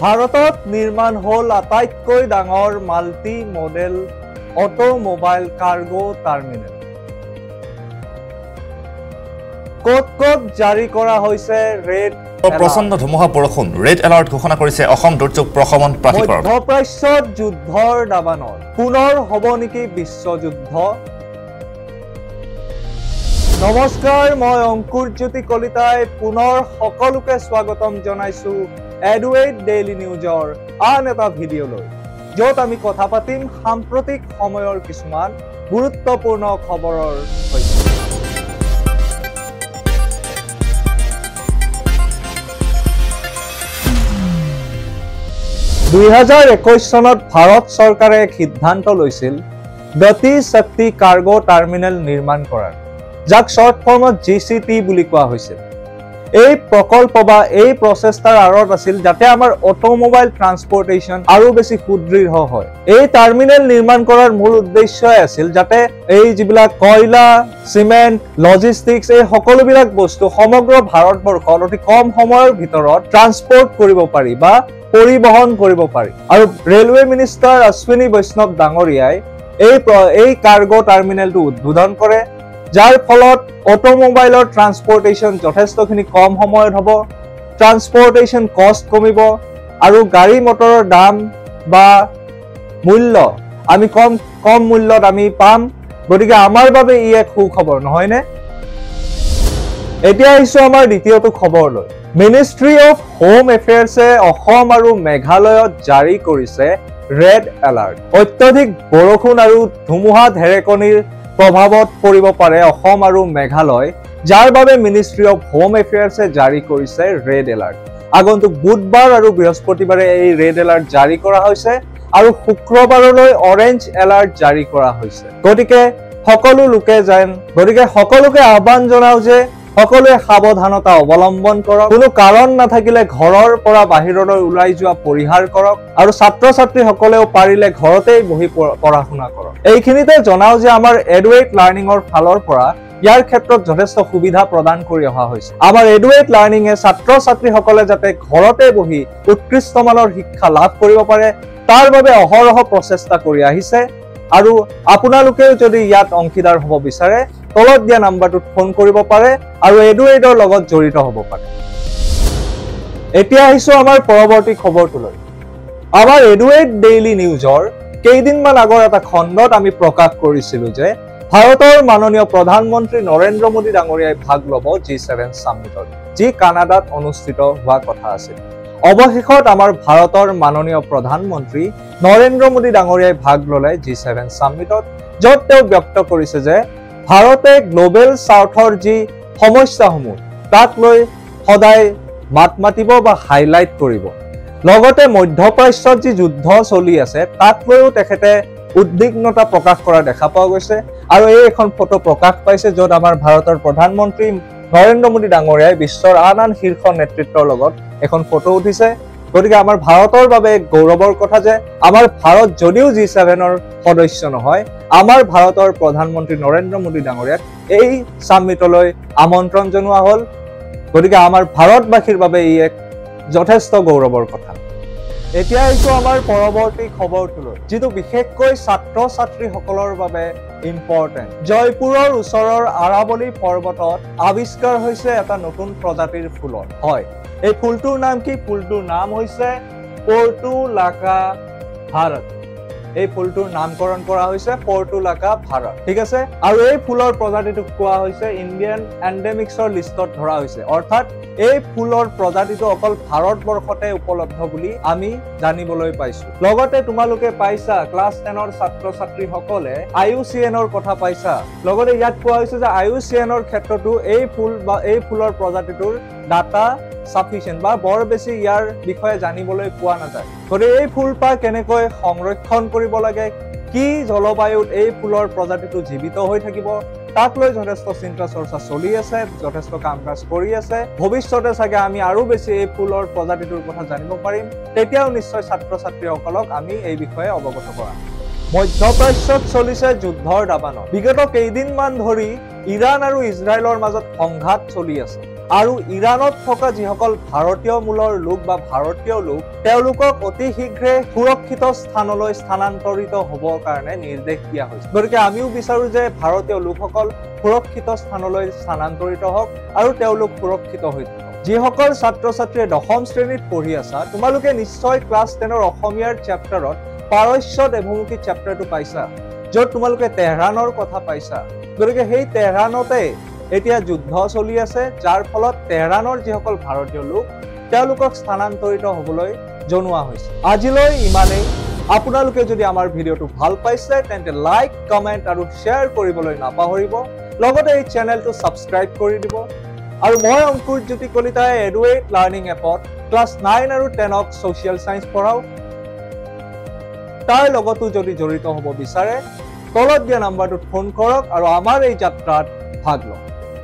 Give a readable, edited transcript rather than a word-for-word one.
ভাৰতত নিৰ্মাণ হ'ল আটাইতকৈ ডাঙৰ multi model automobile cargo terminal. ক'ত ক'ত জাৰি কৰা হৈছে ৰেড প্ৰচণ্ড ধুমুহা বৰষুণ ৰেড এলাৰ্ট ঘোষণা কৰিছে অসম দুৰ্যোগ প্ৰশমন প্ৰাধিকৰণ। মধ্যপ্ৰাচ্যত যুদ্ধৰ দাবানল পুনৰ হ'ব নেকি বিশ্বযুদ্ধ? নমস্কাৰ, মই অংকুৰজ্যোতি কলিতাই পুনৰ সকলোকে স্বাগতম জনাইছো এডুৱেট ডেইলি নিউজৰ আন এটা ভিডিঅ'লৈ, য'ত আমি কথা পাতিম সাম্প্ৰতিক সময়ৰ কিছুমান গুৰুত্বপূৰ্ণ খবৰৰ সৈতে। 2021 চনত ভাৰত চৰকাৰে এক সিদ্ধান্ত লৈছিল গতি শক্তি কাৰ্গো টাৰ্মিনেল নিৰ্মাণ কৰাৰ, যাক শ্বৰ্ট ফৰ্মত GCT বুলি কোৱা হৈছিল। এই প্ৰকল্প বা এই প্ৰচেষ্টাৰ আঁৰত আছিল যাতে আমাৰ অটোমোবাইল ট্ৰান্সপৰ্টেশ্যন আৰু বেছি সুদৃঢ় হয়। এই টাৰ্মিনেল নিৰ্মাণ কৰাৰ মূল উদ্দেশ্যই আছিল যাতে এই যিবিলাক কয়লা, চিমেণ্ট, লজিষ্টিক্স এই সকলোবিলাক বস্তু সমগ্ৰ ভাৰতবৰ্ষত অতি কম সময়ৰ ভিতৰত ট্ৰান্সপৰ্ট কৰিব পাৰি বা পৰিবহন কৰিব পাৰি। আৰু ৰেলৱে মিনিষ্টাৰ অশ্বিনী বৈষ্ণৱ ডাঙৰীয়াই এই কাৰ্গো টাৰ্মিনেলটো উদ্বোধন কৰে, যাৰ ফলত অটোমোবাইলৰ ট্ৰান্সপৰ্টেশ্যন যথেষ্টখিনি কম সময়ত হ'ব, ট্ৰান্সপৰ্টেশ্যন কষ্ট কমিব আৰু গাড়ী মটৰৰ দাম বা মূল্য আমি কম মূল্যত আমি পাম। গতিকে আমাৰ বাবে ই এক সুখবৰ, নহয়নে? এতিয়া আহিছো আমাৰ দ্বিতীয়টো খবৰলৈ। মিনিষ্ট্ৰী অফ হোম এফেয়াৰ্ছে অসম আৰু মেঘালয়ত জাৰি কৰিছে ৰেড এলাৰ্ট। অত্যাধিক বৰষুণ আৰু ধুমুহা ঢেৰেকনিৰ প্ৰভাৱত পৰিব পাৰে অসম আৰু মেঘালয়, যাৰ বাবে মিনিষ্ট্ৰী অফ হোম এফেয়াৰ্ছে জাৰি কৰিছে ৰেড এলাৰ্ট। আগন্তুক বুধবাৰ আৰু বৃহস্পতিবাৰে এই ৰেড এলাৰ্ট জাৰি কৰা হৈছে আৰু শুক্ৰবাৰলৈ অৰেঞ্জ এলাৰ্ট জাৰি কৰা হৈছে। গতিকে সকলোকে আহ্বান জনাও যে সকলোৱে সাৱধানতা অৱলম্বন কৰক, কোনো কাৰণ নাথাকিলে ঘৰৰ পৰা বাহিৰলৈ ওলাই যোৱা পৰিহাৰ কৰক আৰু ছাত্ৰ ছাত্ৰীসকলেও পাৰিলে ঘৰতেই বহি পঢ়া শুনা কৰক। এইখিনিতে জনাও যে আমাৰ এডুৱেট লাৰ্ণিঙৰ ফালৰ পৰা ইয়াৰ ক্ষেত্ৰত যথেষ্ট সুবিধা প্ৰদান কৰি অহা হৈছে। আমাৰ এডুৱেট লাৰ্ণিঙে ছাত্ৰ ছাত্ৰীসকলে যাতে ঘৰতে বহি উৎকৃষ্ট মানৰ শিক্ষা লাভ কৰিব পাৰে তাৰ বাবে অহৰহ প্ৰচেষ্টা কৰি আহিছে। আৰু আপোনালোকেও যদি ইয়াত অংশীদাৰ হ'ব বিচাৰে তলত দিয়া নাম্বাৰটোত ফোন কৰিব পাৰে আৰু এডুৱেটৰ লগত জড়িত হ'ব পাৰে। এতিয়া আহিছো আমাৰ পৰৱৰ্তী খবৰটোলৈ। আমাৰ এডুৱেট ডেইলি নিউজৰ কেইদিনমান আগৰ এটা খণ্ডত আমি প্ৰকাশ কৰিছিলো যে ভাৰতৰ মাননীয় প্ৰধানমন্ত্ৰী নৰেন্দ্ৰ মোদী ডাঙৰীয়াই ভাগ ল'ব G7 সামিটত, যি কানাডাত অনুষ্ঠিত হোৱা কথা আছিল। অৱশেষত আমাৰ ভাৰতৰ মাননীয় প্ৰধানমন্ত্ৰী নৰেন্দ্ৰ মোদী ডাঙৰীয়াই ভাগ ল'লে G7 সামিটত, য'ত তেওঁ ব্যক্ত কৰিছে যে ভাৰতে গ্লোবেল সাউথৰ যি সমস্যাসমূহ তাক লৈ সদায় মাত মাতিব বা হাইলাইট কৰিব। লগতে মধ্যপ্ৰাচ্যত যি যুদ্ধ চলি আছে তাক লৈও তেখেতে উদ্বিগ্নতা প্ৰকাশ কৰা দেখা পোৱা গৈছে। আৰু এই এখন ফটো প্ৰকাশ পাইছে য'ত আমাৰ ভাৰতৰ প্ৰধানমন্ত্ৰী নৰেন্দ্ৰ মোদী ডাঙৰীয়াই বিশ্বৰ আন শীৰ্ষ নেতৃত্বৰ লগত এখন ফটো উঠিছে। গতিকে আমাৰ ভাৰতৰ বাবে গৌৰৱৰ কথা যে আমাৰ ভাৰত যদিও G7ৰ সদস্য নহয়, আমাৰ ভাৰতৰ প্ৰধানমন্ত্ৰী নৰেন্দ্ৰ মোদী ডাঙৰীয়াক এই সামিটলৈ আমন্ত্ৰণ জনোৱা হ'ল। গতিকে আমাৰ ভাৰতবাসীৰ বাবে ই এক যথেষ্ট গৌৰৱৰ কথা। এতিয়া আহিছো আমাৰ পৰৱৰ্তী খবৰটোলৈ, যিটো বিশেষকৈ ছাত্ৰ ছাত্ৰীসকলৰ বাবে ইম্পৰ্টেণ্ট। জয়পুৰৰ ওচৰৰ আৰাৱলী পৰ্বতত আৱিষ্কাৰ হৈছে এটা নতুন প্ৰজাতিৰ ফুলৰ। হয়, এই ফুলটোৰ নাম কি? ফুলটোৰ নাম হৈছে পৰ্টুলাকা ভাৰত। এই ফুলটোৰ নামকৰণ কৰা হৈছে পৰ্টুলাকা ভাৰত, ঠিক আছে। আৰু এই ফুলৰ প্ৰজাতিটোক কোৱা হৈছে ইণ্ডিয়ান এণ্ডেমিক্সৰ লিষ্টত ধৰা হৈছে, অৰ্থাৎ এই ফুলৰ প্ৰজাতিটো অকল ভাৰতবৰ্ষতে উপলব্ধ বুলি আমি জানিবলৈ পাইছো। লগতে তোমালোকে পাইছা ক্লাছ 10ৰ ছাত্ৰ ছাত্ৰীসকলে IUCNৰ কথা পাইছা। লগতে ইয়াত কোৱা হৈছে যে IUCNৰ ক্ষেত্ৰতো এই ফুল বা এই ফুলৰ প্ৰজাতিটোৰ ডাটা সাফিচিয়েন্ট বা বৰ বেছি ইয়াৰ বিষয়ে জানিবলৈ পোৱা নাযায়। গতিকে এই ফুলপাহ কেনেকৈ সংৰক্ষণ কৰিব লাগে, কি জলবায়ুত এই ফুলৰ প্ৰজাতিটো জীৱিত হৈ থাকিব তাক লৈ যথেষ্ট চিন্তা চৰ্চা চলি আছে, যথেষ্ট কাম কাজ কৰি আছে। ভৱিষ্যতে চাগে আমি আৰু বেছি এই ফুলৰ প্ৰজাতিটোৰ কথা জানিব পাৰিম, তেতিয়াও নিশ্চয় ছাত্ৰ ছাত্ৰীসকলক আমি এই বিষয়ে অৱগত কৰাম। মধ্যপ্ৰাচ্যত চলিছে যুদ্ধৰ দাবানল। বিগত কেইদিনমান ধৰি ইৰাণ আৰু ইজৰাইলৰ মাজত সংঘাত চলি আছে আৰু ইৰাণত থকা যিসকল ভাৰতীয় মূলৰ লোক বা ভাৰতীয় লোক তেওঁলোকক অতি শীঘ্ৰে সুৰক্ষিত স্থানলৈ স্থানান্তৰিত হ'বৰ কাৰণে নিৰ্দেশ দিয়া হৈছে গতিকে আমিও বিচাৰো যে ভাৰতীয় লোকসকল সুৰক্ষিত স্থানলৈ স্থানান্তৰিত হওক আৰু তেওঁলোক সুৰক্ষিত হৈ থাকক যিসকল ছাত্ৰ ছাত্ৰীয়ে 10ম শ্ৰেণীত পঢ়ি আছা তোমালোকে নিশ্চয় ক্লাছ 10ৰ অসমীয়াৰ চেপ্টাৰত পাৰস্য দেৱমুখী চেপ্টাৰটো পাইছা য'ত তোমালোকে তেহৰানৰ কথা পাইছা গতিকে সেই তেহৰানতে এতিয়া যুদ্ধ চলি আছে যাৰ ফলত তেহৰানৰ যিসকল ভাৰতীয় লোক তেওঁলোকক স্থানান্তৰিত হ'বলৈ জনোৱা হৈছে আজিলৈ ইমানেই আপোনালোকে যদি আমাৰ ভিডিঅ'টো ভাল পাইছে তেন্তে লাইক কমেন্ট আৰু শ্বেয়াৰ কৰিবলৈ নাপাহৰিব লগতে এই চেনেলটো সাবস্ক্ৰাইব কৰি দিব আৰু মই অংকুৰজ্যোতি কলিতাই এডুৱেট লাৰ্ণিং এপত ক্লাছ 9 আৰু 10ক সোশ্যাল সায়েন্স পঢ়াও তাৰ লগতো যদি জড়িত হ'ব বিচাৰে তলত দিয়া নম্বৰটোত ফোন কৰক আৰু আমাৰ এই যাত্ৰাত ভাগ লওক